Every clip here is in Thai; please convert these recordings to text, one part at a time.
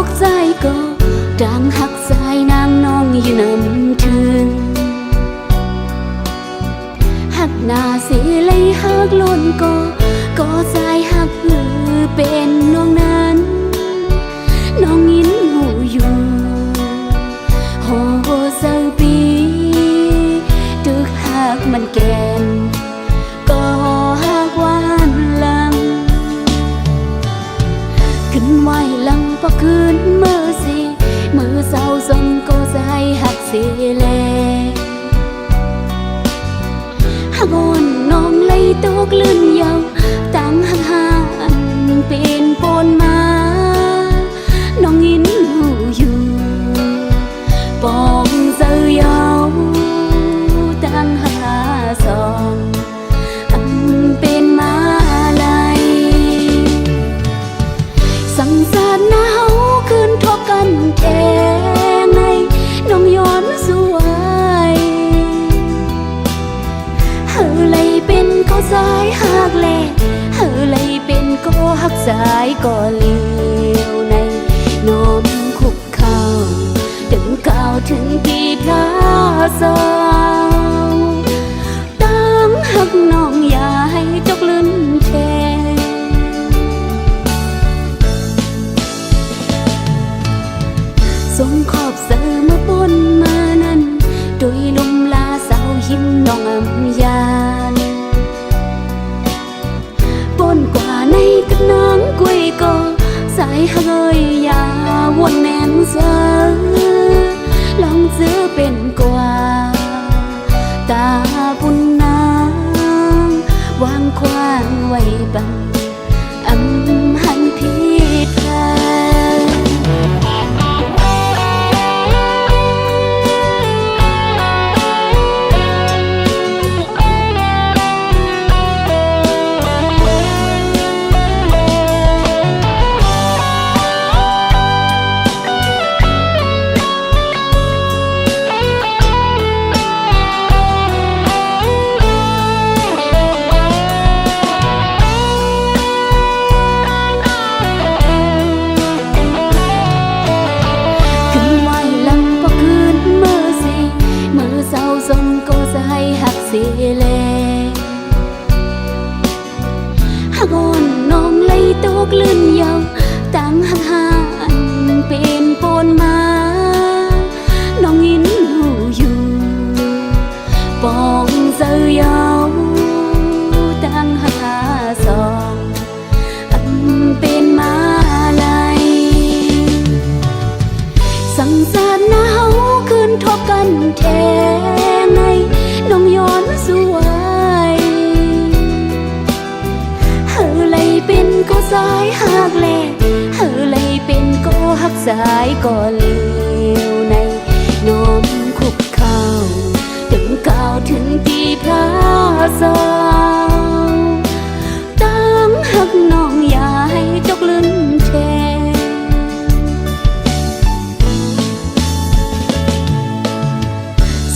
กใจก็ดังหักสายนางน้องอยู่นำถึงหักหน้าสิเลยหักล้นก็ใจหักหือเป็นน้องนั้นน้องยินหูอยู่โหเศร้าปีตึกหักมันแก่นก็หักหวานลังขึ้นไหวลังพอคืนมือสิมือเศร้าสมก็ใจหักเสียแลหักอ่อนน้องเลยตกลื่นยาวตั้งหักหานเป็นปนมาน้องยินหูอยู่ปองเสือยาวตั้งหักหาสองเป็นมาลายสังสารหนาวคืนทบกันแท้ในน้องย้อนสวยเฮอเลยเป็นก็สายหักแลเฮอเลยเป็นก็หักสายก็เลี้ยวในน้อมคุกเข่าถึงก้าวถึงที่พระสองตั้งหักน้องอย่าให้จกลืนแทสมขอบเสือมาปนมานั้นโดยลมลาเศร้าหิมน้องอำยานปนกว่าในกับน้องกุยก็สายเฮยยาวนแน่นเสือลองเสือเป็นกว่าตาบุญนางวางควางไว้บังหันผิดพลาดสมก็จะให้หักเสียแลหักอ่อนน้องเลยตกลื่นยาวตั้งหักหานเป็นปนมาน้องยินหูอยู่ปองเสือยาวตั้งหักหาสองเป็นมาลายสังสารหนาวคืนทบกันแท้น้องย้อนสวยเฮอเลยเป็นก็สายหักแลเฮอเลยเป็นก็หักสายก็เลี้ยวในน้อมคุกเข่าถึงก้าวถึงที่พระสองตั้งหักน้องอย่าให้จกลืนแท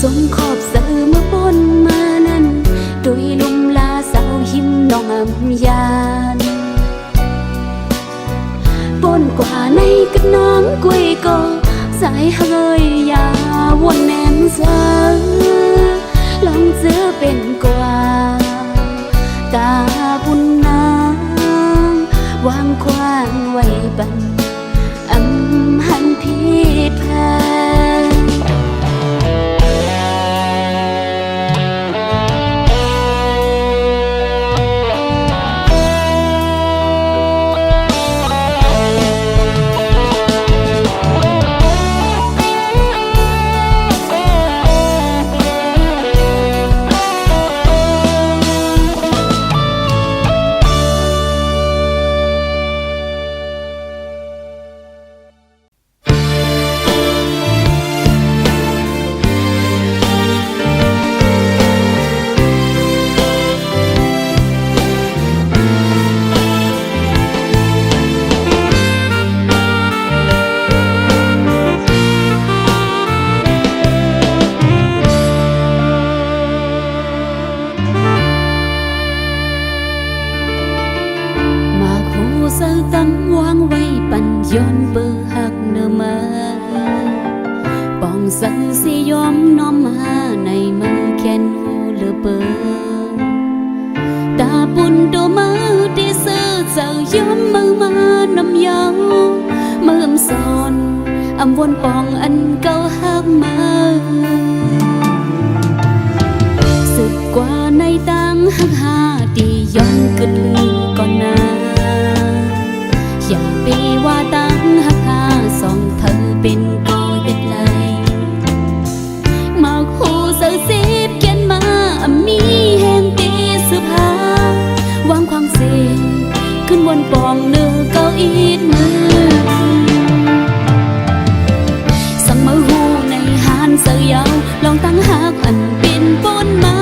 สมขอบเสือเมื่อปนมานั้นโดยลมลาเศร้าหิมน้องอำยานปนกว่าในกับน้องกุยก็สายเฮยยาวนแน่นเสือลองเสือเป็นกว่าตาบุญนางวางควางไว้บังหันผิดพลาดเซอร์ตั้งวางไว้ปั่นย้อนเบอร์หัก เนอมาปองสังสิยอมน้อมมาในมือแขนหูเลอเปอตาปุ่นตัวมือที่ซื้อเจ้ายอมมือมานำยาวมือสอนอำวนปองอันเก่าหักมาสึกกว่าในตังหักหาตีย้อนกึดลืมก่อนนาอย่าไปว่าตังหักหาสองเธอเป็นกอเฮ็ดไรมาคู่เสือสิบเขียนมามีแห่งตีสุภาวางความเสียขึ้นวนปองเนื้อเก้าอีดมือสั่งมาหูในหานเสือยาวลองตั้งหักอันเป็นปนมา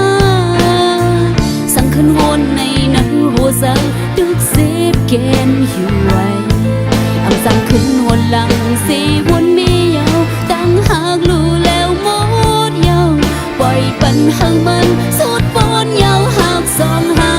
สั่งขึ้นวนในนักหัวเสือตึกเสียเกมอยู่ไว้อำสั่งขึ้นวนหลังสีวนมียาวตั้งหักรู้แล้วหมดยาวปล่อยปัญหามันสุดปนยาวหักสองหา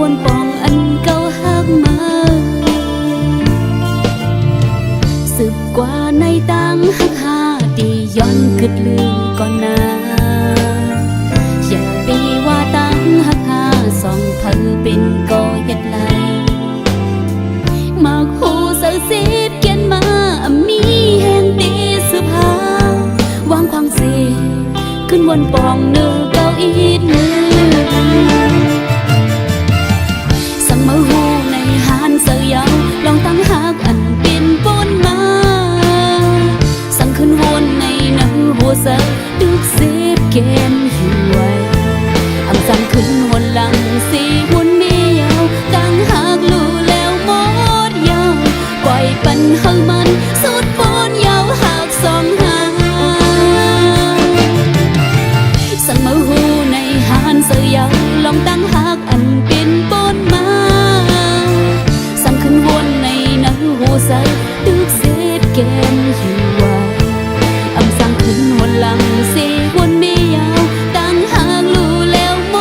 วนปองอันเก่าหักมาสึกกว่าในตังหักหาตีย้อนกึดลืมก่อนนาอย่าไปว่าตังหักหาสองเธอเป็นกอเฮ็ดไรมาคู่เสือสิบเขียนมามีแห่งตีสุภาวางความเสียขึ้นวนปองเนื้อเก้าอีดมือมาหูในหานเสือยาวลองตั้งหักอันเป็นปนมาสั่งขึ้นวนในนักหัวเสือดึกเสียบเกมอยู่ไว้อำสั่งขึ้นวนหลังสีวนมียาวตั้งหักรู้แล้วหมดยาวปล่อยปัญหามันสุดปนยาวหักสองหาสั่งมาหูในหานเสือยาวลองตั้งหักอันเป็นปนมาวนในนักหัวเสือดึกเสียบเกมอยู่ไว้อำสั่งขึ้นวนหลังสีวนมียาวตั้งหากรู้แล้วหม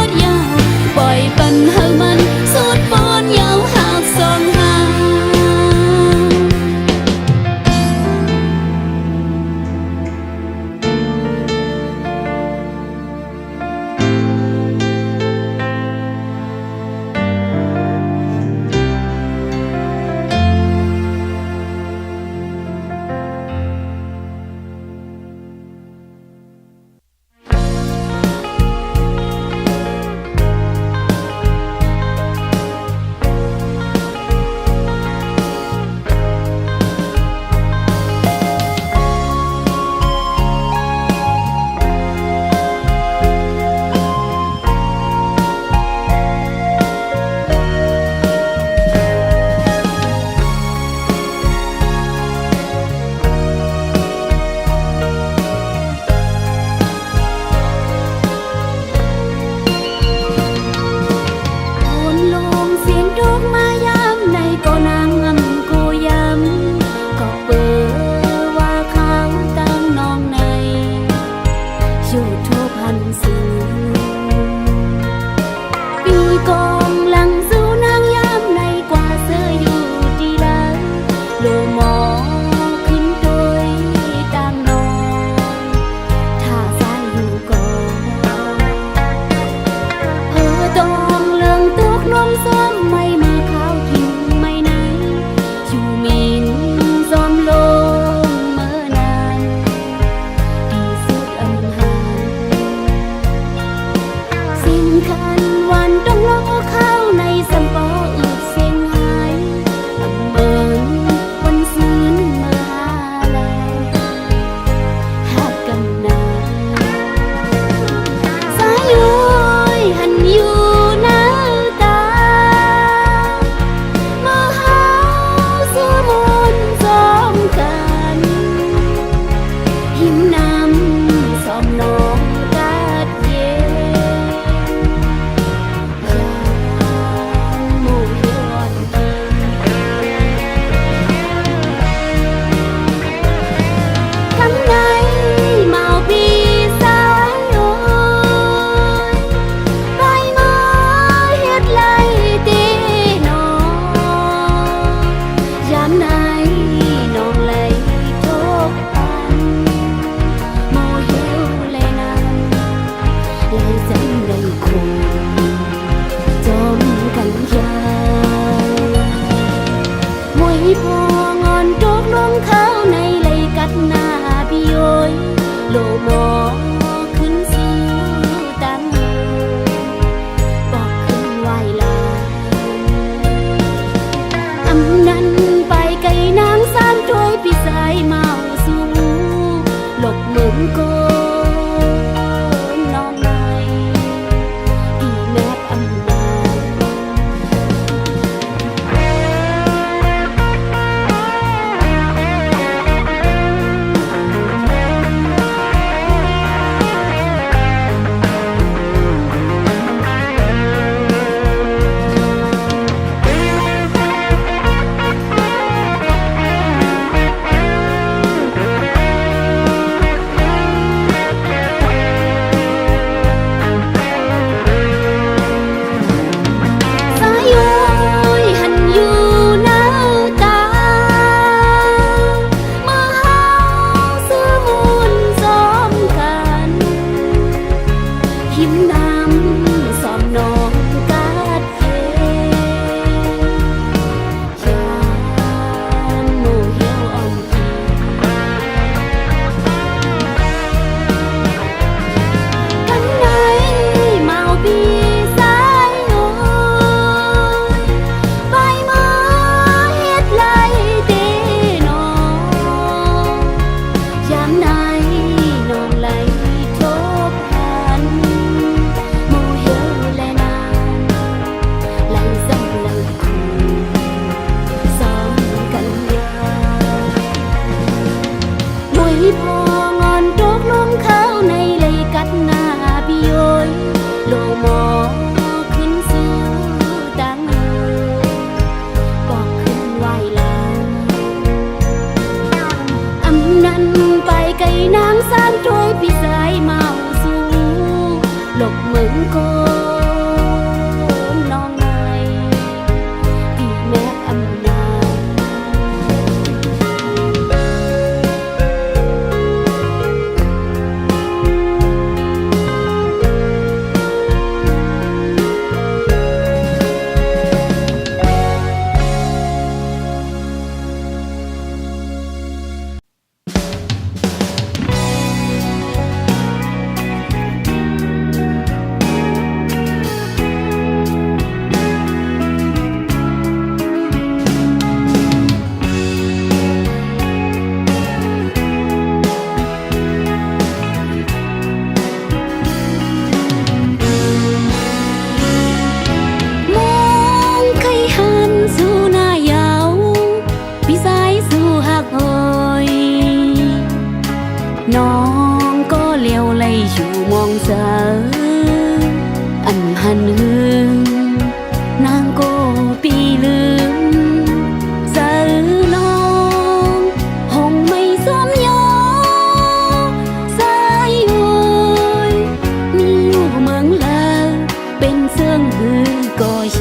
ดยาวปล่อยปัญหามันสุดปนยาวหักสองหา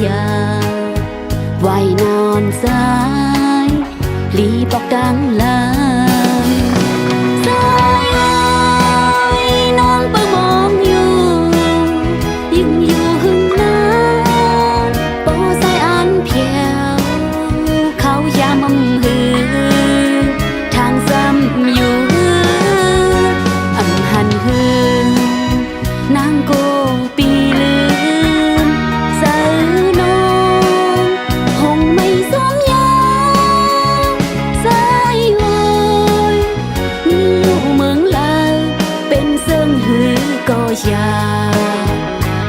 ยาไว้นอนสายลีปอกดังลางสายเอ้ยน้องเปิงมองอยู่ยิ่งอยู่หึงนานโปสายอันเพียวเขายามหือทางซ้ำอยู่หันหือนางโกปีลืมเสือนองคงไม่สมยาสายโอยมีอยู่เมืองลาวเป็นเสื่องหือก็ยา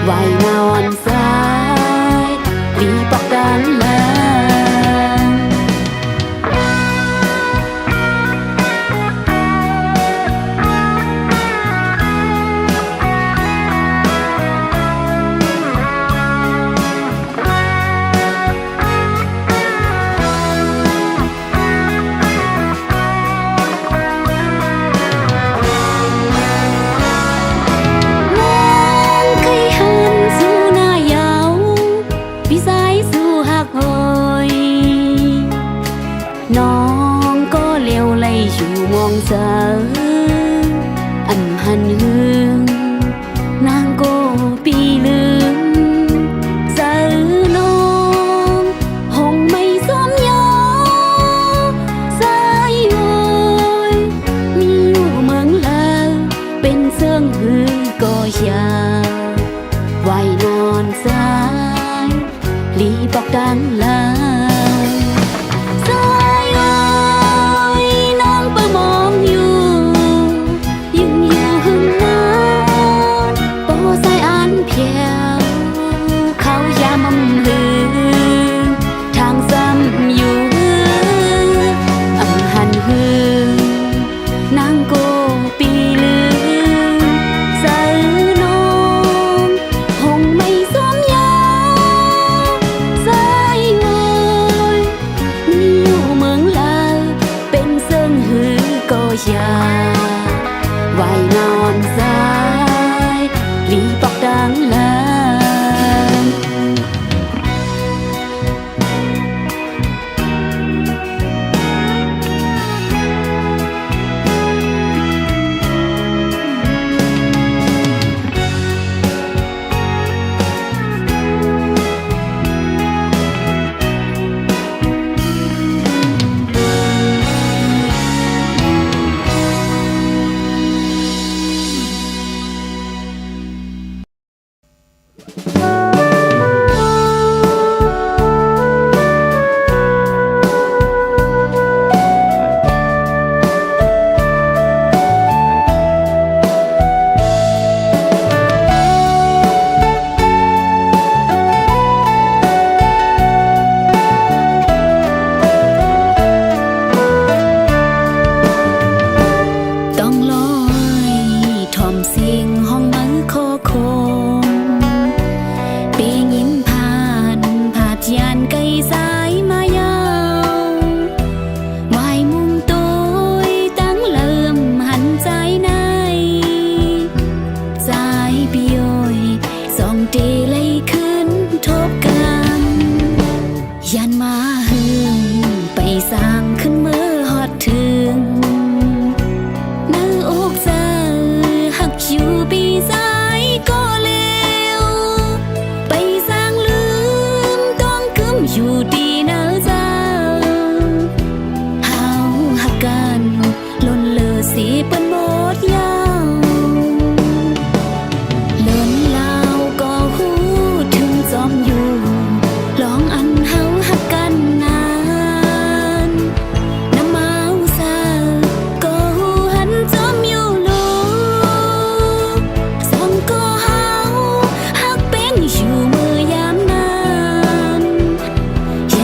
ไว้นอนสายลีปอกดันลาน้องก็เลี้ยวไหลอยู่มองเสาอันหันหึงนางโกปีลืมเสาน้องคงไม่สมยอสายโอยมีอยู่เมืองลาวเป็นเสื่องหือก็ยาไว้นอนสายลีปอกดังลานางโกปีลืมเสือนองคงไม่สมยาสายโอยมีอยู่เมืองลาวเป็นเสื่องหือก็ยาไว้นอนสายลีปอกดังลายันมาหึงไปสร้างขึ้นเมื่อฮอดถึงนื้ออกเจอหักอยู่ปีซ้ายก็เลวไปสร้างลืมต้องกึมอยู่ดีเนื้อเจ้าเฮาหักกันล้นเลอสีเปิ้นหมดยาวเลินลาวก็หูถึงจอมอยู่ลองอันเฮาหักกันนานน้ำเมาซาก็หูหันจอมอยู่ลูกสองก็เฮาหักเป็นอยู่มือยามนั้นย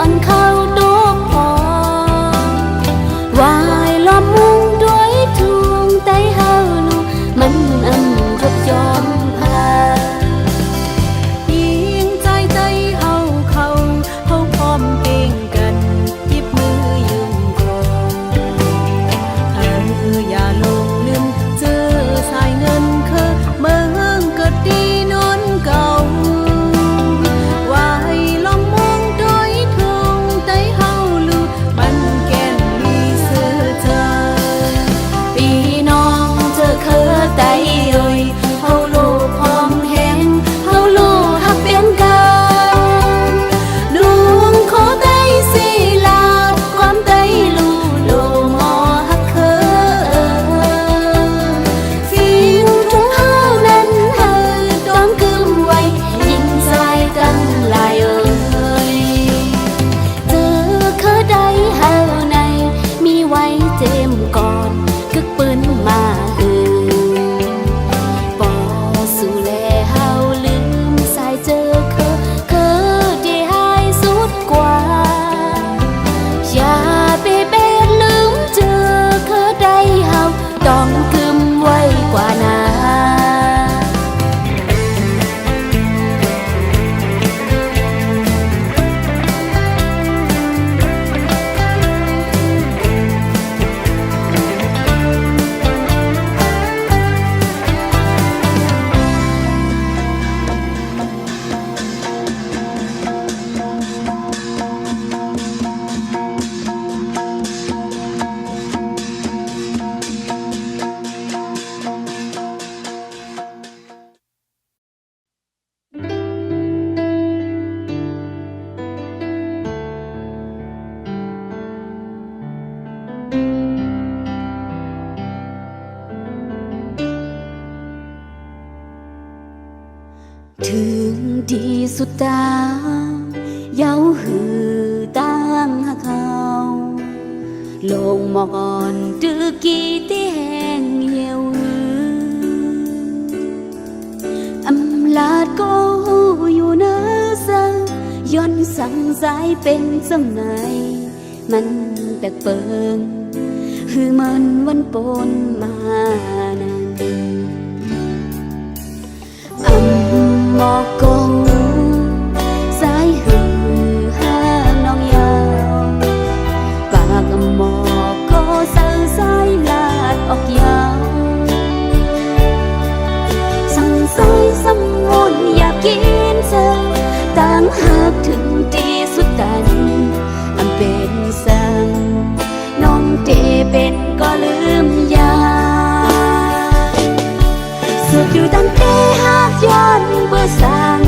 ย้อนเข้าตุกพอวายล้อมมุงด้วยทวงไต้เฮาลูมันอันรบย้อนพายิงใจเฮาพร้อมเก่งกันยิบมือยืมกรองอย่าหลงลืมเจอสายเงินเมืองเกิดดีนนเก่าวายลองมองโดยทงไต้เฮาลูบันแก่นมีเสื้อเธอพี่น้องเจอเคอไต้เอ่ยเฮาลูกพร้อมแหงเฮาลูกฮักเป็นกันลุงขอไต้สิลาความไต้ลูโลมอฮักเคอสิ่งทุกเฮานั้นเฮาต้องกึมไว้ยิ่งใจตั้งหลายเอ่ยเจอเคอใดเฮาในมีไว้เจมก่อนกึกปืนมาปอสู่แลเฮาลืมสายเจอเคอที่หายสุดกว่าอย่าไปเป็นลืมเจอเคอใดเฮาต้องกึมไว้กว่านาถึงดีสุดตาเย้าหือตั้งหาเขาลงหมอกอ่อนตึกกี่ที่แห้งเหี่ยวอำลาดก็หูอยู่เนื้อสังย้อนสั่งสายเป็นสำไหนมันแปลกเปิงคือมันวันปนมานั้นหมอกกงสายหือห้างน้องยาวปากหมอกก็เสือสายลาดออกยาวสั่งสายสำมุนอยากกินเธอต่างหากถึงที่สุดตันอันเป็นสั่งน้องเจเป็นก็ลืมยาสุดอยู่ตั้งแต่หากย้อนเบื่อสั่ง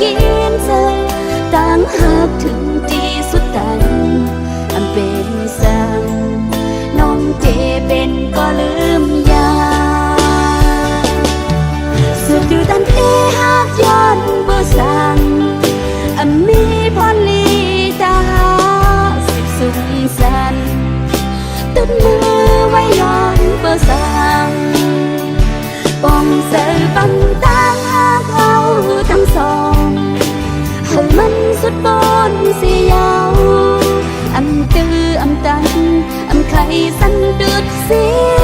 กินเธอต่างหากถึงที่สุดตันอันเป็นสังน้องเจเป็นก็ลืมยาสุดอยู่ตันเอหักย้อนเบอร์สั่งอันมีพรลีตาสิบสุขสันตุดมือไว้ย้อนเบอร์สั่งป้องเสือปังต่างหากเอาทั้งสองให้มันสุดบนสียาวอำตืออำตันอำไข่สันเดือดเสีย